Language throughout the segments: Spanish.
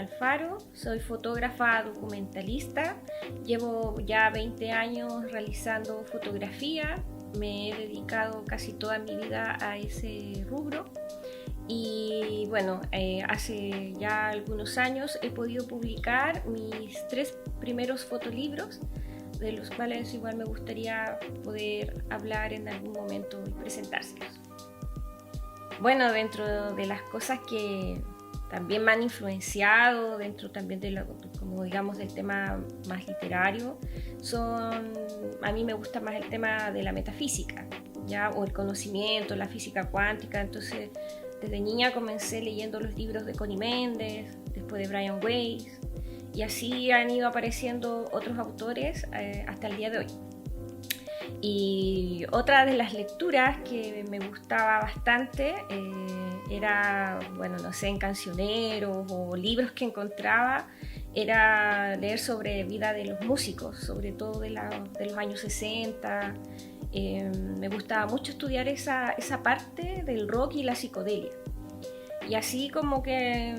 Alfaro, soy fotógrafa documentalista, llevo ya 20 años realizando fotografía, me he dedicado casi toda mi vida a ese rubro y bueno, hace ya algunos años he podido publicar mis 3 primeros fotolibros, de los cuales igual me gustaría poder hablar en algún momento y presentárselos. Bueno, dentro de las cosas que también me han influenciado, dentro también de como digamos del tema más literario, a mí me gusta más el tema de la metafísica, ¿ya? O el conocimiento, la física cuántica. Entonces, desde niña comencé leyendo los libros de Connie Méndez, después de Brian Weiss, y así han ido apareciendo otros autores hasta el día de hoy. Y otra de las lecturas que me gustaba bastante era, bueno, no sé, en cancioneros o libros que encontraba, era leer sobre vida de los músicos, sobre todo de los años 60. Me gustaba mucho estudiar esa parte del rock y la psicodelia. Y así como que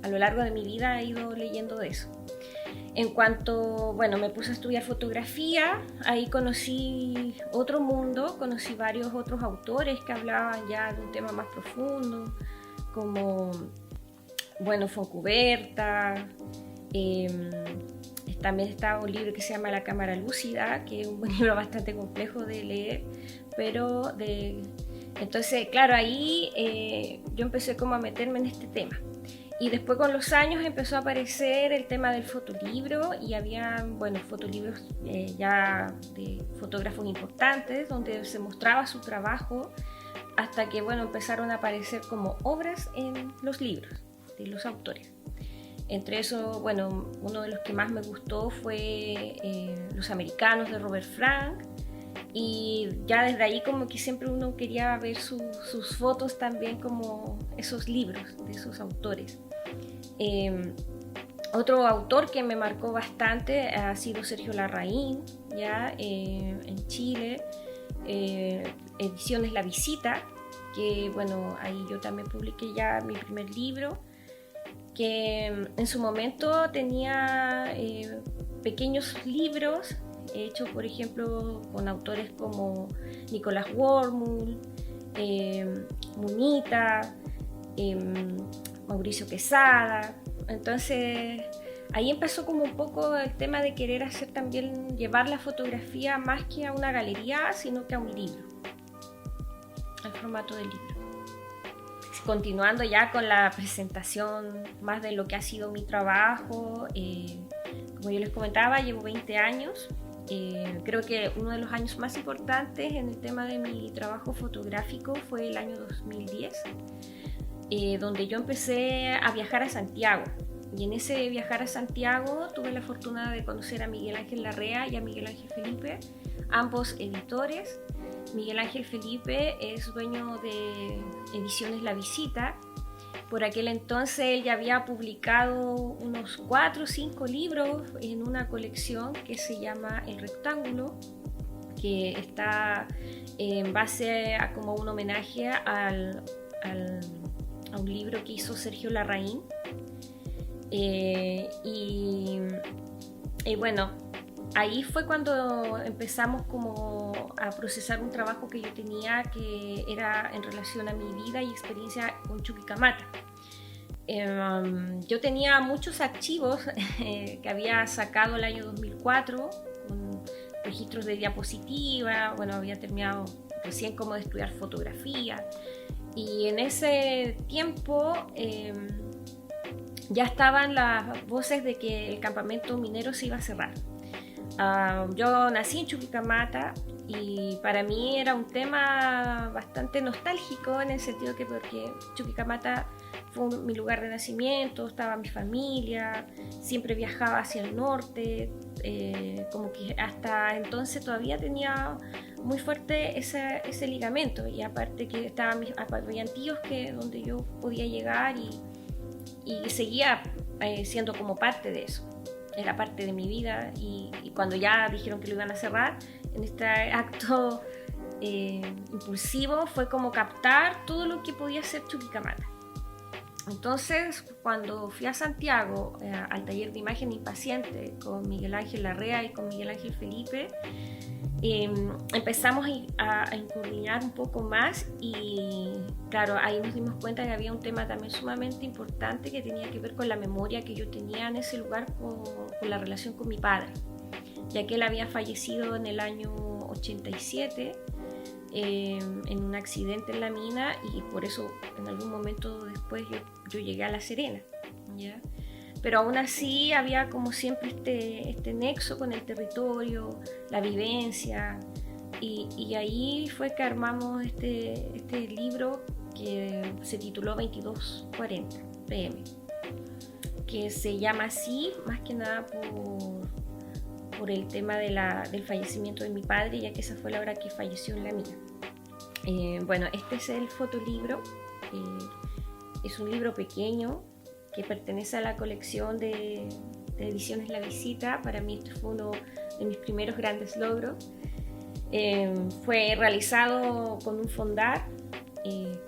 a lo largo de mi vida he ido leyendo de eso. En cuanto, bueno, me puse a estudiar fotografía, ahí conocí otro mundo, conocí varios otros autores que hablaban ya de un tema más profundo, como, bueno, Fontcuberta, también estaba un libro que se llama La Cámara Lúcida, que es un libro bastante complejo de leer, pero entonces, claro, ahí yo empecé como a meterme en este tema. Y después con los años empezó a aparecer el tema del fotolibro y había, bueno, fotolibros ya de fotógrafos importantes donde se mostraba su trabajo hasta que, bueno, empezaron a aparecer como obras en los libros de los autores. Entre eso, bueno, uno de los que más me gustó fue Los Americanos de Robert Frank, y ya desde ahí como que siempre uno quería ver sus fotos también como esos libros de esos autores. Otro autor que me marcó bastante ha sido Sergio Larraín, ya en Chile, Ediciones La Visita, que bueno, ahí yo también publiqué ya mi primer libro, que en su momento tenía pequeños libros hechos, por ejemplo, con autores como Nicolás Wormull, Munita, Mauricio Quesada. Entonces ahí empezó como un poco el tema de querer hacer también, llevar la fotografía más que a una galería, sino que a un libro, al formato del libro. Continuando ya con la presentación más de lo que ha sido mi trabajo, como yo les comentaba, llevo 20 años. Creo que uno de los años más importantes en el tema de mi trabajo fotográfico fue el año 2010, donde yo empecé a viajar a Santiago. Y en ese viajar a Santiago tuve la fortuna de conocer a Miguel Ángel Larrea y a Miguel Ángel Felipe, ambos editores. Miguel Ángel Felipe es dueño de Ediciones La Visita. Por aquel entonces él ya había publicado unos 4 o 5 libros en una colección que se llama El Rectángulo, que está en base a como un homenaje a un libro que hizo Sergio Larraín. Y bueno, ahí fue cuando empezamos como a procesar un trabajo que yo tenía, que era en relación a mi vida y experiencia con Chuquicamata. Yo tenía muchos archivos que había sacado el año 2004 con registros de diapositiva. Bueno, había terminado recién como de estudiar fotografía, y en ese tiempo ya estaban las voces de que el campamento minero se iba a cerrar. Yo nací en Chuquicamata y para mí era un tema bastante nostálgico, en el sentido que porque Chuquicamata fue mi lugar de nacimiento, estaba mi familia, siempre viajaba hacia el norte, como que hasta entonces todavía tenía muy fuerte ese ligamento, y aparte que estaban habían tíos donde yo podía llegar y seguía siendo como parte de eso. Era parte de mi vida, y cuando ya dijeron que lo iban a cerrar, en este acto impulsivo fue como captar todo lo que podía ser Chuquicamata. Entonces, cuando fui a Santiago, al taller de imagen impaciente con Miguel Ángel Larrea y con Miguel Ángel Felipe, empezamos a incursionar un poco más y claro, ahí nos dimos cuenta que había un tema también sumamente importante que tenía que ver con la memoria que yo tenía en ese lugar con la relación con mi padre, ya que él había fallecido en el año 87 en un accidente en la mina, y por eso en algún momento después yo llegué a La Serena, ¿ya? Pero aún así había como siempre este nexo con el territorio, la vivencia, y ahí fue que armamos este libro que se tituló 2240 PM, que se llama así más que nada por el tema del fallecimiento de mi padre, ya que esa fue la hora que falleció en la mina. Bueno, este es el fotolibro. Es un libro pequeño que pertenece a la colección de Ediciones La Visita. Para mí este fue uno de mis primeros grandes logros. Fue realizado con un fondar,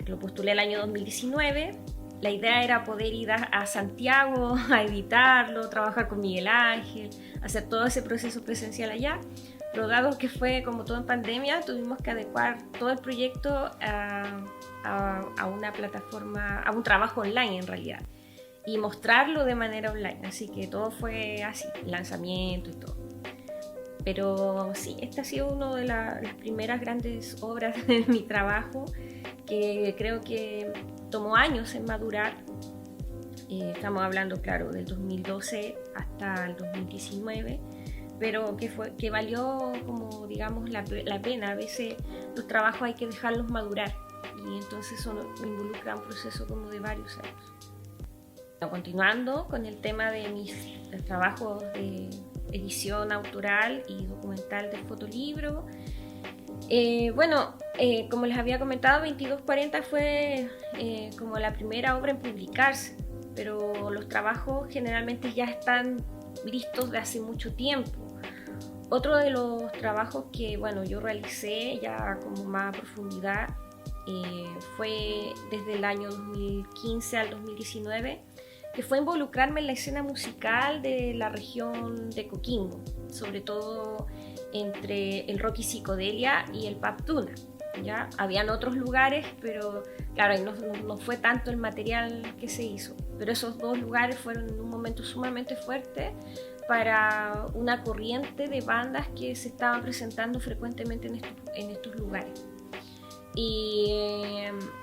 lo postulé el año 2019. La idea era poder ir a Santiago a editarlo, trabajar con Miguel Ángel, hacer todo ese proceso presencial allá, pero dado que fue como todo en pandemia, tuvimos que adecuar todo el proyecto a una plataforma, a un trabajo online en realidad, y mostrarlo de manera online, así que todo fue así, lanzamiento y todo. Pero sí, esta ha sido una de las primeras grandes obras de mi trabajo, que creo que tomó años en madurar. Estamos hablando, claro, del 2012 hasta el 2019, pero que valió, como digamos, la pena. A veces los trabajos hay que dejarlos madurar, y entonces eso involucra un proceso como de varios años. Continuando con el tema de mis trabajos de edición autoral y documental del fotolibro, como les había comentado, 2240 fue como la primera obra en publicarse, pero los trabajos generalmente ya están listos de hace mucho tiempo. Otro de los trabajos que yo realicé ya como más a profundidad fue desde el año 2015 al 2019, que fue involucrarme en la escena musical de la región de Coquimbo, sobre todo entre el rock y psicodelia y el pop tuna. ¿Ya? Habían otros lugares, pero claro, no fue tanto el material que se hizo, pero esos dos lugares fueron en un momento sumamente fuerte para una corriente de bandas que se estaban presentando frecuentemente en estos lugares. Y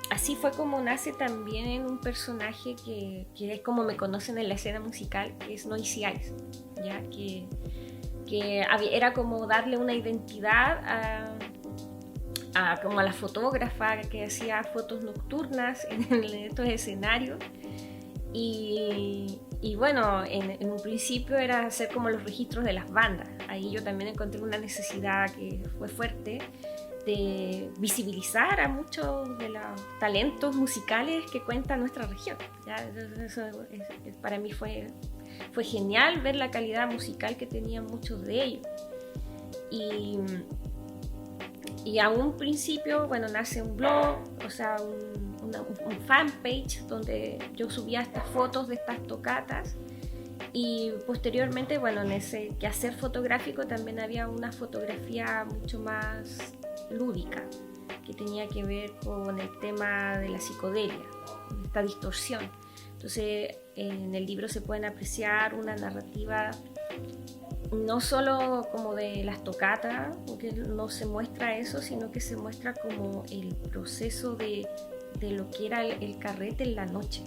así fue como nace también un personaje que es como me conocen en la escena musical, que es Noisy Eyes, ¿ya? Que era como darle una identidad como a la fotógrafa que hacía fotos nocturnas en estos escenarios. Y bueno, en un principio era hacer como los registros de las bandas. Ahí yo también encontré una necesidad que fue fuerte de visibilizar a muchos de los talentos musicales que cuenta nuestra región. ¿Ya? Eso para mí fue genial ver la calidad musical que tenían muchos de ellos. Y a un principio, nace un blog, o sea, un fanpage donde yo subía estas fotos de estas tocatas, y posteriormente, en ese quehacer fotográfico también había una fotografía mucho más lúdica, que tenía que ver con el tema de la psicodelia, esta distorsión. Entonces, en el libro se pueden apreciar una narrativa no solo como de las tocatas, porque no se muestra eso, sino que se muestra como el proceso de lo que era el carrete en la noche.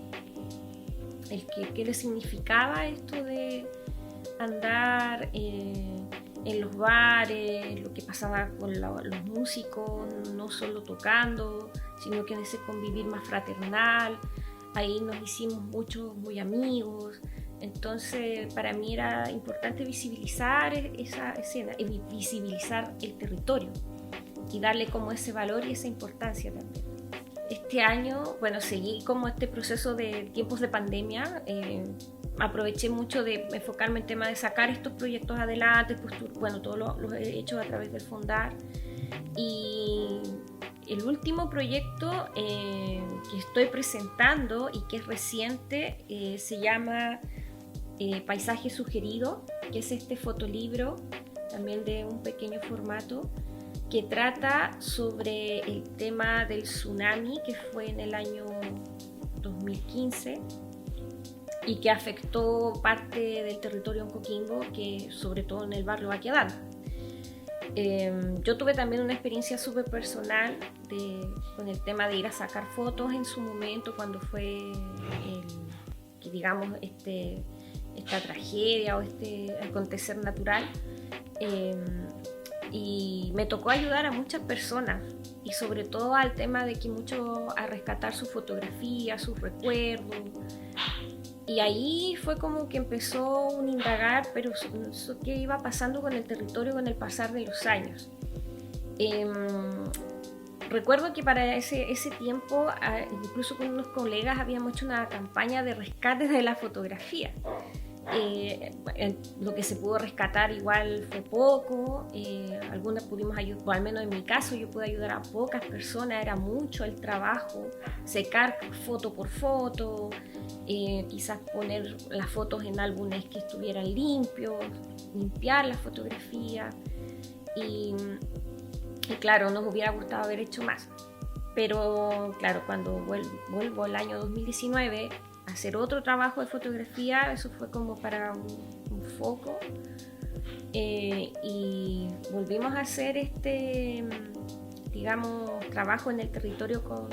¿Qué le significaba esto de andar en los bares, lo que pasaba con los músicos, no solo tocando, sino que en ese convivir más fraternal. Ahí nos hicimos muchos muy amigos. Entonces, para mí era importante visibilizar esa escena, visibilizar el territorio y darle como ese valor y esa importancia también. Este año, seguí como este proceso de tiempos de pandemia. Aproveché mucho de enfocarme en tema de sacar estos proyectos adelante, todo lo he hecho a través del Fondar. Y el último proyecto que estoy presentando y que es reciente se llama Paisaje Sugerido, que es este fotolibro también de un pequeño formato que trata sobre el tema del tsunami que fue en el año 2015 y que afectó parte del territorio en Coquimbo, que sobre todo en el barrio Baquedano. Yo tuve también una experiencia súper personal con el tema de ir a sacar fotos en su momento cuando fue esta tragedia o este acontecer natural, y me tocó ayudar a muchas personas y sobre todo al tema de que mucho a rescatar sus fotografías, sus recuerdos. Y ahí fue como que empezó un indagar, pero eso que iba pasando con el territorio con el pasar de los años. Recuerdo que para ese tiempo, incluso con unos colegas, habíamos hecho una campaña de rescate de la fotografía. Lo que se pudo rescatar igual fue poco, algunas pudimos ayudar, o al menos en mi caso yo pude ayudar a pocas personas, era mucho el trabajo, secar foto por foto, quizás poner las fotos en álbumes que estuvieran limpios, limpiar la fotografía y claro, nos hubiera gustado haber hecho más, pero claro, cuando vuelvo al año 2019 hacer otro trabajo de fotografía, eso fue como para un foco, y volvimos a hacer trabajo en el territorio con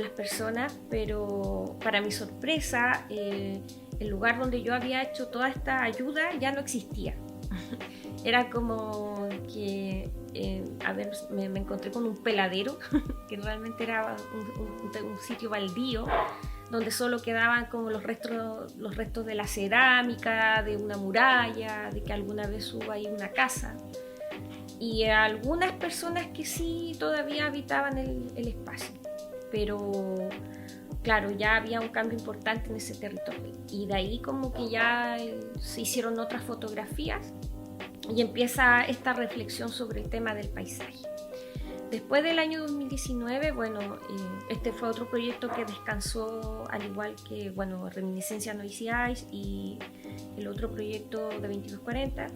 las personas, pero para mi sorpresa el lugar donde yo había hecho toda esta ayuda ya no existía. Era como que me encontré con un peladero que realmente era un sitio baldío donde solo quedaban como los restos de la cerámica, de una muralla, de que alguna vez hubo ahí una casa. Y algunas personas que sí todavía habitaban el espacio, pero claro, ya había un cambio importante en ese territorio. Y de ahí como que ya se hicieron otras fotografías y empieza esta reflexión sobre el tema del paisaje. Después del año 2019, este fue otro proyecto que descansó, al igual que, Reminiscencia Noisy Eyes y el otro proyecto de 2240.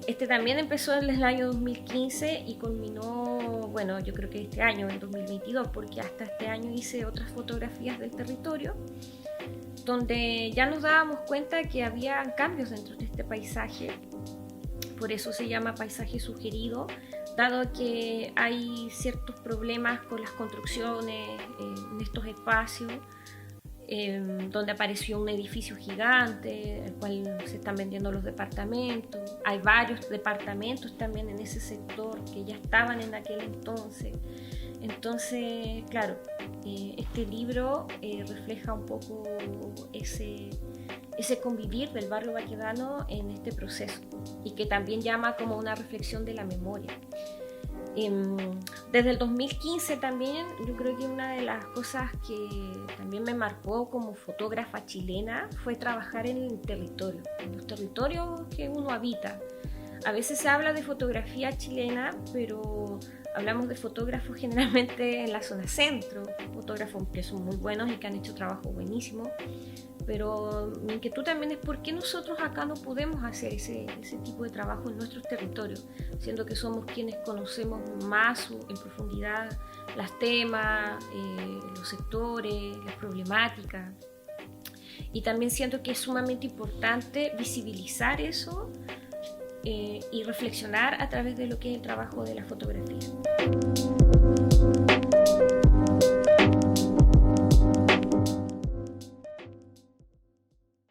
Este también empezó en el año 2015 y culminó, yo creo que este año, en 2022, porque hasta este año hice otras fotografías del territorio, donde ya nos dábamos cuenta que había cambios dentro de este paisaje. Por eso se llama Paisaje Sugerido, dado que hay ciertos problemas con las construcciones en estos espacios, donde apareció un edificio gigante, el cual se están vendiendo los departamentos. Hay varios departamentos también en ese sector que ya estaban en aquel entonces. Entonces, claro, este libro refleja un poco ese convivir del barrio baquedano en este proceso y que también llama como una reflexión de la memoria. Desde el 2015 también, yo creo que una de las cosas que también me marcó como fotógrafa chilena fue trabajar en el territorio, en los territorios que uno habita. A veces se habla de fotografía chilena, pero hablamos de fotógrafos generalmente en la zona centro, fotógrafos que son muy buenos y que han hecho trabajo buenísimo, pero mi inquietud también es por qué nosotros acá no podemos hacer ese tipo de trabajo en nuestros territorios, siendo que somos quienes conocemos más en profundidad los temas, los sectores, las problemáticas. Y también siento que es sumamente importante visibilizar eso y reflexionar a través de lo que es el trabajo de la fotografía.